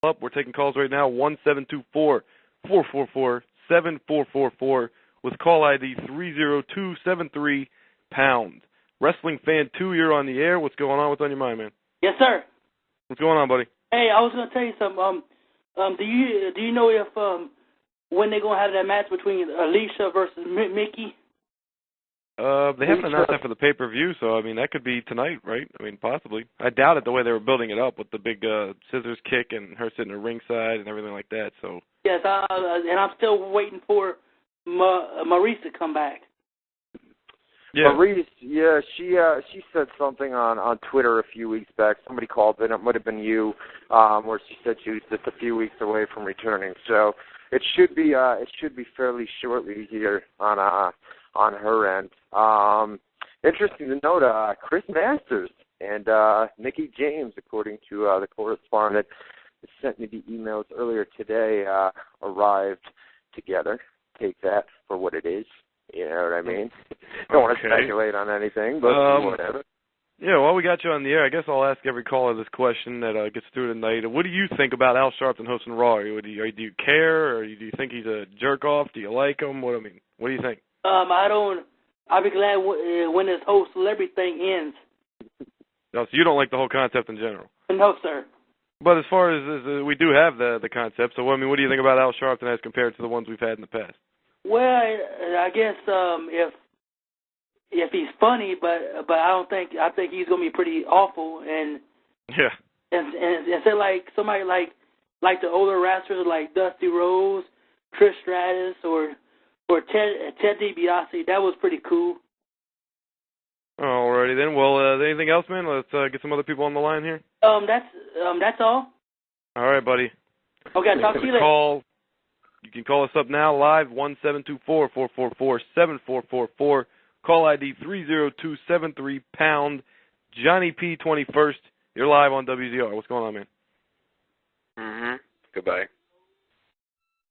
up. We're taking calls right now, 1-724-444-7444 with call ID 30273#. Wrestling Fan 2, you're on the air. What's going on? What's on your mind, man? Yes, sir. What's going on, buddy? Hey, I was gonna tell you something. Do you know if when they're gonna have that match between Alicia versus Mickey? They haven't announced that for the pay-per-view, so I mean that could be tonight, right? I mean, possibly. I doubt it the way they were building it up with the big scissors kick and her sitting at ringside and everything like that. So yes, and I'm still waiting for Maurice to come back. Yeah. Maurice, yeah, she said something on Twitter a few weeks back. Somebody called in, it might have been you, where she said she was just a few weeks away from returning. So it should be fairly shortly here on her end. Interesting to note, Chris Masters and Nikki James, according to the correspondent that sent me the emails earlier today, arrived together. Take that for what it is. You know what I mean? Don't want to speculate on anything, but whatever. Yeah, well, we got you on the air. I guess I'll ask every caller this question that gets through tonight. What do you think about Al Sharpton hosting Raw? Do you care, or do you think he's a jerk-off? Do you like him? What do you think? I'll be glad when this whole celebrity thing ends. No, so you don't like the whole concept in general? No, sir. But as far as we do have the concept, so I mean, what do you think about Al Sharpton as compared to the ones we've had in the past? Well, I guess if he's funny, but I think he's gonna be pretty awful and yeah. And say like somebody like the older wrestlers like Dusty Rhodes, Trish Stratus, or Ted DiBiase, that was pretty cool. Alrighty then. Well, anything else, man? Let's get some other people on the line here. That's all. All right, buddy. Okay, talk to you later. You can call us up now live, 1-724-444-7444. Call ID 30273#. Johnny P. 21st. You're live on WZR. What's going on, man? Goodbye.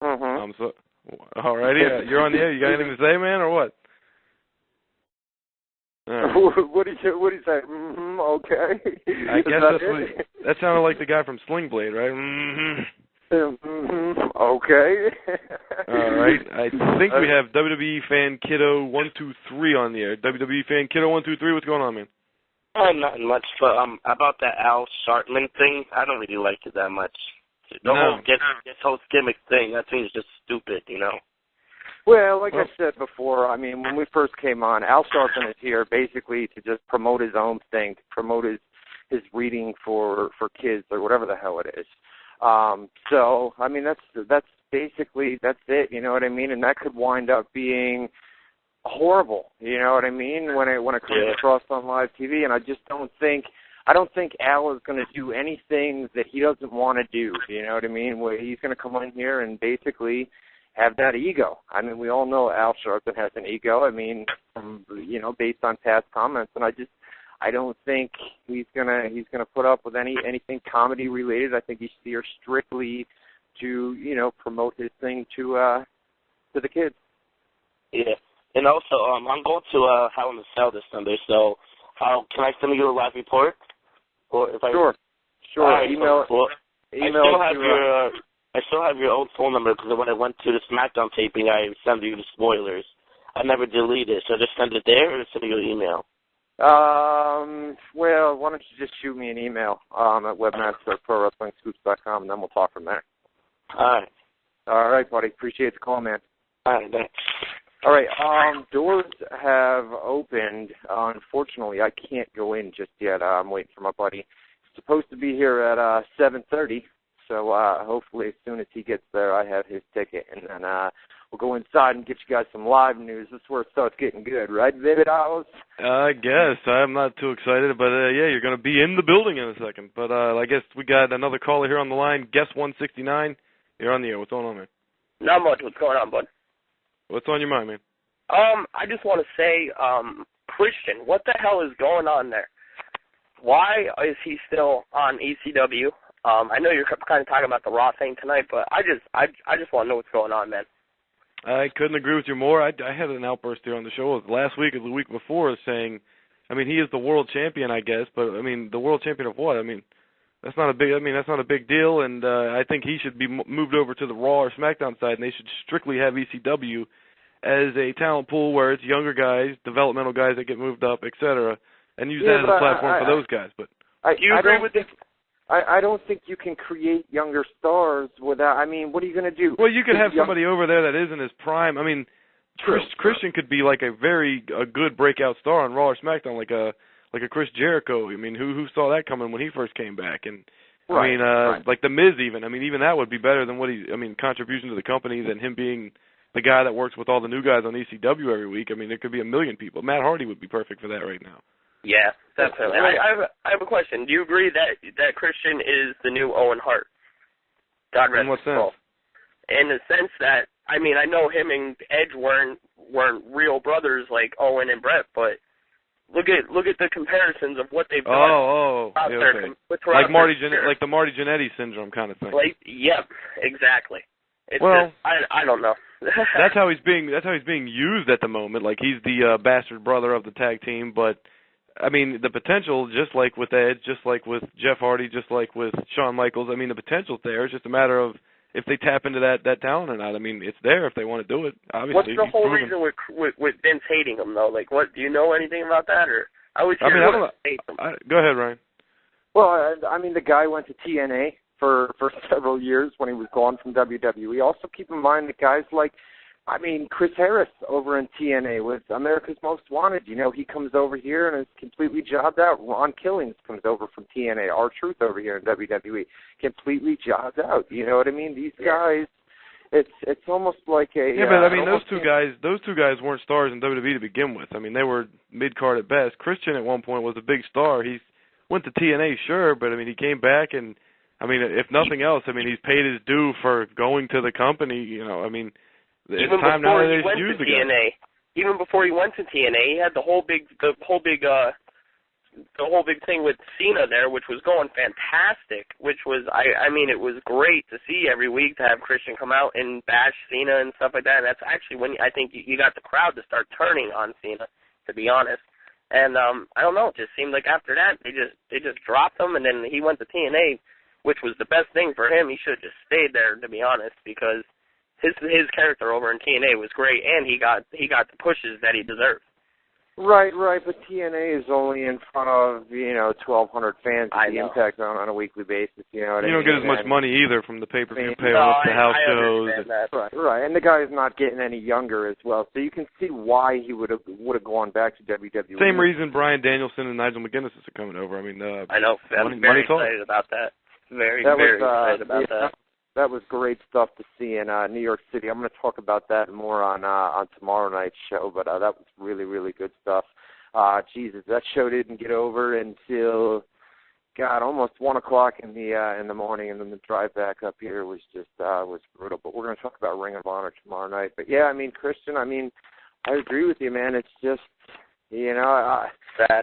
Alrighty. You're on the air. You got anything to say, man, or what? What did you say? Okay. I guess that sounded like the guy from Sling Blade, right? Okay. All right. I think we have WWE Fan Kiddo 123 on the air. WWE Fan Kiddo 123. What's going on, man? Nothing much. But about that Al Sharpton thing, I don't really like it that much. The whole gimmick thing, that thing is just stupid, you know. Well, like I said before, I mean, when we first came on, Al Sharpton is here basically to just promote his own thing, to promote his reading for kids or whatever the hell it is. So, I mean, that's basically it, you know what I mean? And that could wind up being horrible, you know what I mean, when it comes across on live TV. And I don't think Al is going to do anything that he doesn't want to do, you know what I mean? Where he's going to come in here and basically have that ego. I mean, we all know Al Sharpton has an ego. I mean, based on past comments, and I don't think he's gonna put up with anything comedy related. I think he's here strictly to promote his thing to the kids. Yeah, and also I'm going to Hell in a Cell this Sunday. So can I send you a live report? Or if Sure. Email. I still have your old phone number because when I went to the SmackDown taping, I sent you the spoilers. I never deleted it, so just send it there or send you an email. Well, why don't you just shoot me an email at webmaster@prowrestlingscoops.com, and then we'll talk from there. All right, buddy. Appreciate the call, man. All right, thanks. All right, doors have opened. Unfortunately, I can't go in just yet. I'm waiting for my buddy. He's supposed to be here at 7:30, so hopefully as soon as he gets there, I have his ticket, and then we'll go inside and get you guys some live news. This is where it starts getting good, right, baby dolls? I guess. I'm not too excited, but yeah, you're going to be in the building in a second. But I guess we got another caller here on the line, Guest 169. You're on the air. What's going on, man? Not much. What's going on, bud? What's on your mind, man? I just want to say, Christian, what the hell is going on there? Why is he still on ECW? I know you're kind of talking about the Raw thing tonight, but I just want to know what's going on, man. I couldn't agree with you more. I had an outburst here on the show last week or the week before saying, I mean, he is the world champion, I guess, but, I mean, the world champion of what? I mean, That's not a big deal, and I think he should be moved over to the Raw or SmackDown side, and they should strictly have ECW as a talent pool where it's younger guys, developmental guys that get moved up, etc., and use that as a platform for those guys. But do you agree with this? I don't think you can create younger stars without. I mean, what are you going to do? Well, you could have somebody over there that is in his prime. I mean, Christian could be like a good breakout star on Raw or SmackDown, like a Chris Jericho. I mean, who saw that coming when he first came back? And like the Miz even. I mean, even that would be better than contribution to the company than him being the guy that works with all the new guys on ECW every week. I mean, there could be a million people. Matt Hardy would be perfect for that right now. Yeah, definitely. I have a question. Do you agree that Christian is the new Owen Hart? God rest his soul. In the sense that, I mean, I know him and Edge weren't real brothers like Owen and Brett, but look at the comparisons of what they've done. Like the Marty Jannetty syndrome kind of thing. Yep, exactly. It's just, I don't know. That's how he's being used at the moment. Like he's the bastard brother of the tag team, but I mean the potential, just like with Edge, just like with Jeff Hardy, just like with Shawn Michaels. I mean the potential's there. It's just a matter of if they tap into that talent or not. I mean it's there if they want to do it. Obviously. What's the whole reason with Vince hating him though? Like what? Do you know anything about that? Or I always hear hate him. Go ahead, Ryan. Well, I mean the guy went to TNA for several years when he was gone from WWE. Also keep in mind that guys like, I mean, Chris Harris over in TNA with America's Most Wanted, you know, he comes over here and is completely jobbed out. Ron Killings comes over from TNA. R-Truth over here in WWE, completely jobbed out. You know what I mean? These guys, it's almost like a... Yeah, but I mean, those two guys weren't stars in WWE to begin with. I mean, they were mid-card at best. Christian at one point was a big star. He went to TNA, sure, but I mean, he came back and, I mean, if nothing else, I mean, he's paid his due for going to the company. You know, I mean, it's time now that they use the guy. Even before he went to TNA, he had the whole big thing with Cena there, which was going fantastic. Which was, I mean, it was great to see every week to have Christian come out and bash Cena and stuff like that. And that's actually when I think you got the crowd to start turning on Cena, to be honest. And I don't know, it just seemed like after that they just dropped him, and then he went to TNA. Which was the best thing for him. He should have just stayed there, to be honest, because his character over in TNA was great, and he got the pushes that he deserved. Right, but TNA is only in front of 1,200 fans at the Impact Zone on a weekly basis. You know what I mean? You don't get as much money either from the pay-per-view payoffs, the house shows. Right, and the guy's not getting any younger as well, so you can see why he would have gone back to WWE. Same reason Bryan Danielson and Nigel McGuinness are coming over. I mean, I know. I'm very excited about that. Very excited about that. That was great stuff to see in New York City. I'm going to talk about that more on tomorrow night's show, but that was really, really good stuff. Jesus, that show didn't get over until almost 1 o'clock in the morning, and then the drive back up here was just was brutal. But we're going to talk about Ring of Honor tomorrow night. But yeah, I mean, Christian, I agree with you, man. It's just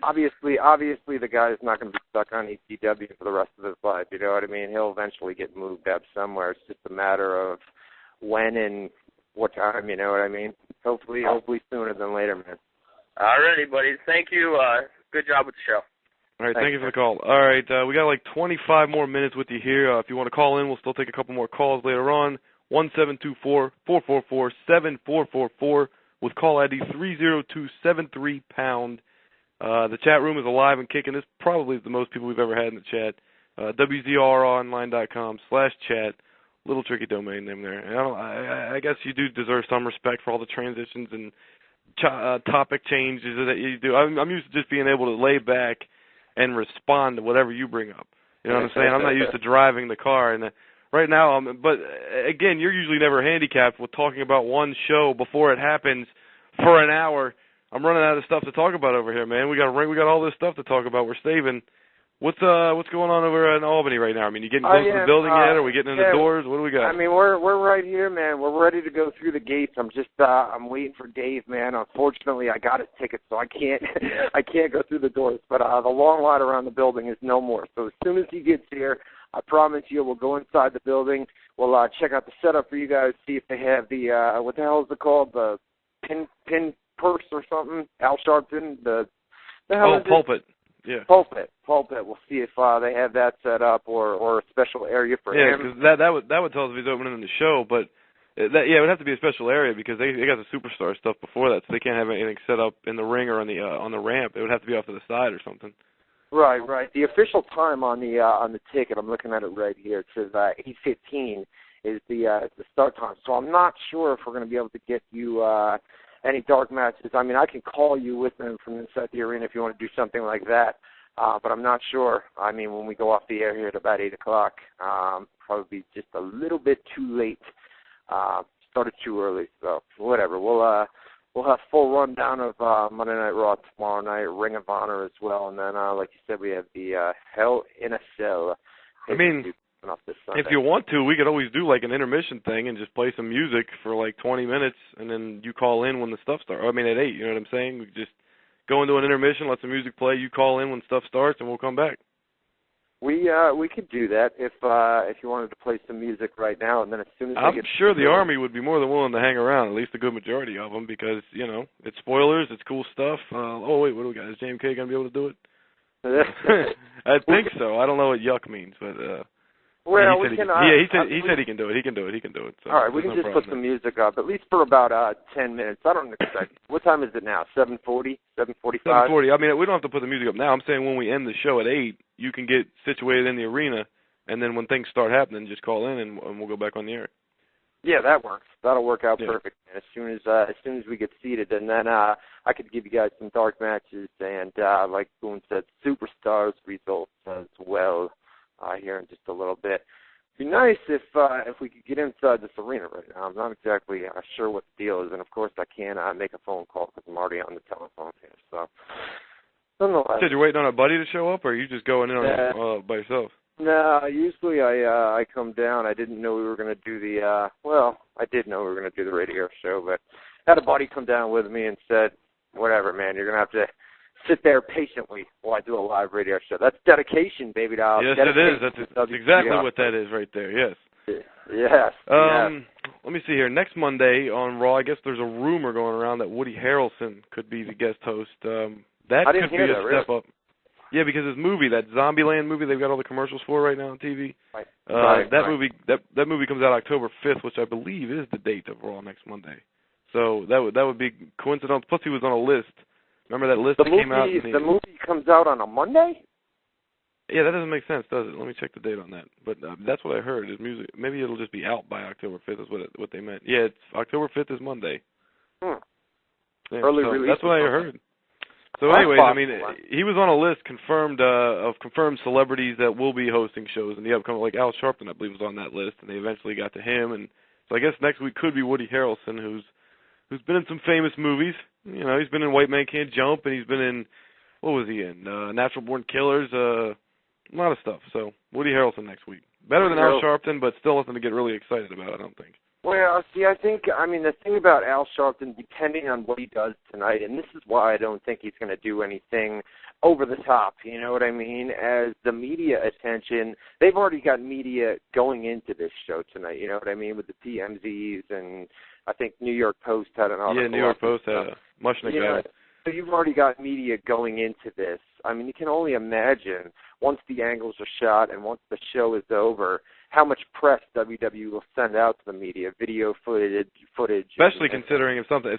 obviously the guy's not going to be stuck on ECW for the rest of his life. You know what I mean? He'll eventually get moved up somewhere. It's just a matter of when and what time. You know what I mean? Hopefully sooner than later, man. Alrighty, buddy. Thank you. Good job with the show. All right, thank you for the call. All right, we got like 25 more minutes with you here. If you want to call in, we'll still take a couple more calls later on. 1-724-444-7444 with call ID 30273#. The chat room is alive and kicking. This probably is the most people we've ever had in the chat. WZROnline.com/chat. Little tricky domain name there. And I guess you do deserve some respect for all the transitions and topic changes that you do. I'm used to just being able to lay back and respond to whatever you bring up. You know what I'm saying? I'm not used to driving the car. And right now, but again, you're usually never handicapped with talking about one show before it happens for an hour. I'm running out of stuff to talk about over here, man. We got all this stuff to talk about. We're saving. What's going on over in Albany right now? I mean, you getting close to the building yet? Are we getting in the doors? What do we got? I mean, we're right here, man. We're ready to go through the gates. I'm just I'm waiting for Dave, man. Unfortunately, I got his ticket, so I can't go through the doors. But the long line around the building is no more. So as soon as he gets here, I promise you, we'll go inside the building. We'll check out the setup for you guys. See if they have the what the hell is it called? The pin purse or something. Al Sharpton. The hell is pulpit. Yeah. Pulpit. We'll see if they have that set up or a special area for him. Yeah, because that would tell us if he's opening the show, but it would have to be a special area because they got the superstar stuff before that, so they can't have anything set up in the ring or on the ramp. It would have to be off to the side or something. Right. The official time on the ticket, I'm looking at it right here. It says 8:15 is the start time. So I'm not sure if we're going to be able to get you any dark matches. I mean, I can call you with them from inside the arena if you want to do something like that. But I'm not sure. I mean, when we go off the air here at about 8 o'clock, probably just a little bit too late. Started too early, so whatever. We'll have full rundown of Monday Night Raw tomorrow night, Ring of Honor as well, and then, like you said, we have the Hell in a Cell. I mean, if you want to, we could always do like an intermission thing and just play some music for like 20 minutes, and then you call in when the stuff starts. I mean, at 8, you know what I'm saying? We just go into an intermission, let the music play, you call in when stuff starts, and we'll come back. We could do that if you wanted to play some music right now, and then as soon as I'm sure the Army would be more than willing to hang around, at least a good majority of them, because it's spoilers, it's cool stuff. Oh wait, what do we got? Is JMK gonna be able to do it? I think so. I don't know what yuck means, but well, he said he can do it. He can do it. So all right, we can just put some music up, at least for about 10 minutes. I don't expect. What time is it now? 7:40, 7:45. 7:40. I mean, we don't have to put the music up now. I'm saying when we end the show at 8, you can get situated in the arena, and then when things start happening, just call in and we'll go back on the air. Yeah, that works. That'll work out perfect. And as soon as we get seated, and then I could give you guys some dark matches and like Boone said, superstars results as well. Here in just a little bit. It'd be nice if we could get inside this arena right now. I'm not exactly sure what the deal is, and of course I can't make a phone call because I'm already on the telephone here. So, nonetheless. You said you're waiting on a buddy to show up, or are you just going in on by yourself? No, usually I come down. I didn't know we were going to do the I did know we were going to do the radio show, but had a buddy come down with me and said, "Whatever, man, you're going to have to sit there patiently while I do a live radio show." That's dedication, baby doll. Yes, it is. That's exactly what that is right there, yes. Yes. Let me see here. Next Monday on Raw, I guess there's a rumor going around that Woody Harrelson could be the guest host. That could be a step up. Yeah, because his movie, that Zombieland movie they've got all the commercials for right now on TV, that movie comes out October 5th, which I believe is the date of Raw next Monday. So that would be coincidental. Plus he was on a list. Remember that list that came out? The movie comes out on a Monday? Yeah, that doesn't make sense, does it? Let me check the date on that. But that's what I heard. Is music? Maybe it'll just be out by October 5th is what they meant. Yeah, it's October 5th is Monday. Yeah, early release. That's what I heard. So anyways, I mean, he was on a list of confirmed celebrities that will be hosting shows in the upcoming, like Al Sharpton, I believe, was on that list, and they eventually got to him. And so I guess next week could be Woody Harrelson, who's been in some famous movies. He's been in White Man Can't Jump, and he's been in, what was he in? Natural Born Killers, a lot of stuff. So Woody Harrelson next week. Better than Al Sharpton, but still nothing to get really excited about, I don't think. Well, see, I mean, the thing about Al Sharpton, depending on what he does tonight, and this is why I don't think he's going to do anything over the top, you know what I mean? As the media attention, they've already got media going into this show tonight, you know what I mean, with the TMZs, and I think New York Post had an article. Yeah, New York Post had a Mushnick guy. So you've already got media going into this. I mean, you can only imagine, once the angles are shot and once the show is over, how much press WWE will send out to the media, video footage. Especially considering if